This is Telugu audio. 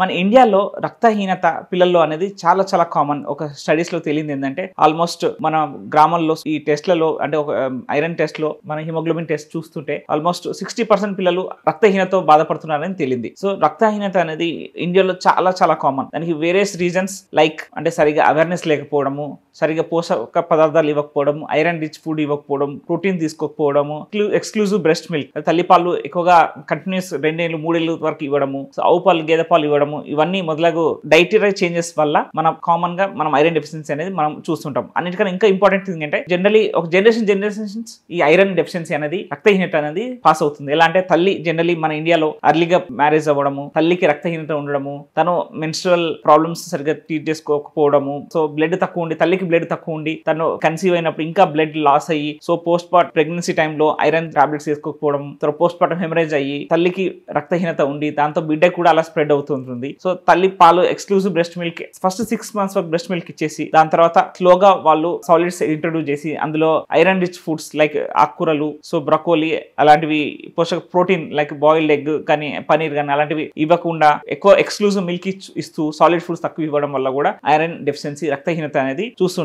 మన ఇండియాలో రక్తహీనత పిల్లల్లో అనేది చాలా చాలా కామన్. ఒక స్టడీస్ లో తెలియదు ఏంటంటే ఆల్మోస్ట్ మన గ్రామాల్లో ఈ టెస్ట్లలో అంటే ఒక ఐరన్ టెస్ట్ లో మన హిమోగ్లోబిన్ టెస్ట్ చూస్తుంటే ఆల్మోస్ట్ 60% పిల్లలు రక్తహీనతతో బాధపడుతున్నారని తెలియంది. సో రక్తహీనత అనేది ఇండియాలో చాలా చాలా కామన్. దానికి వేరియస్ రీజన్స్ లైక్ అంటే సరిగా అవేర్నెస్ లేకపోవడము, సరిగా పోషక పదార్థాలు ఇవ్వకపోవడం, ఐరన్ రిచ్ ఫుడ్ ఇవ్వకపోవడం, ప్రోటీన్ తీసుకోకపోవడము, ఎక్స్క్లూజివ్ బ్రెస్ట్ మిల్క్ తల్లిపాలు ఎక్కువగా కంటిన్యూస్ 2 ఏళ్ళు 3 ఏళ్ళు వరకు ఇవ్వడము, ఆవు పాలు గేదె పాలు ఇవ్వడము, ఇవన్నీ మొదలగు డైటరీ చేంజెస్ వల్ల మనం కామన్ గా మనం ఐరన్ డెఫిషియన్సీ అనేది మనం చూస్తుంటాం. అన్నిటికన్నా ఇంకా ఇంపార్టెంట్ థింగ్ అంటే జనరలీ ఒక జనరేషన్స్ ఈ ఐరన్ డెఫిషియన్సీ అనేది రక్తహీనత అనేది పాస్ అవుతుంది. ఎలా అంటే తల్లి జనరలీ మన ఇండియాలో అర్లీగా మ్యారేజ్ అవ్వడము, తల్లికి రక్తహీనత ఉండడము, తను మెన్స్ట్రువల్ ప్రాబ్లమ్స్ సరిగ్గా ట్రీట్ చేసుకోకపోవడము, సో బ్లడ్ తక్కువ ఉండి తల్లికి బ్లడ్ తక్కువ ఉండి తను కన్సీవ్ అయినప్పుడు ఇంకా బ్లడ్ లాస్ అయ్యి సో పోస్ట్ పార్ట్ ప్రెగ్నెన్సీ టైంలో ఐరన్ టాబ్లెట్స్ వేసుకోకపోవడం, తర్వాత పోస్ట్ పార్టం హెమరేజ్ అయ్యి తల్లికి రక్తహీనత ఉండి దాంతో బిడ్డ కూడా అలా స్ప్రెడ్ అవుతుంటుంది. సో తల్లి పాలు exclusive breast milk first 6 months వరకు బ్రెస్ట్ మిల్క్ ఇచ్చేసి దాని తర్వాత స్లోగా వాళ్ళు సాలిడ్స్ ఇంట్రొడ్యూస్ చేసి అందులో ఐరన్ రిచ్ ఫుడ్స్ లైక్ ఆకుకూరలు, సో బ్రకోలీ అలాంటివి పోషక ప్రోటీన్ లైక్ బాయిల్డ్ ఎగ్ కానీ పనీర్ కానీ అలాంటివి ఇవ్వకుండా ఎక్కువ ఎక్స్క్లూజివ్ మిల్క్ ఇస్తూ సాలిడ్ ఫుడ్స్ తక్కువ ఇవ్వడం వల్ల కూడా ఐరన్ డెఫిషియన్సీ రక్తహీనత అనేది చూస్తుంటాం.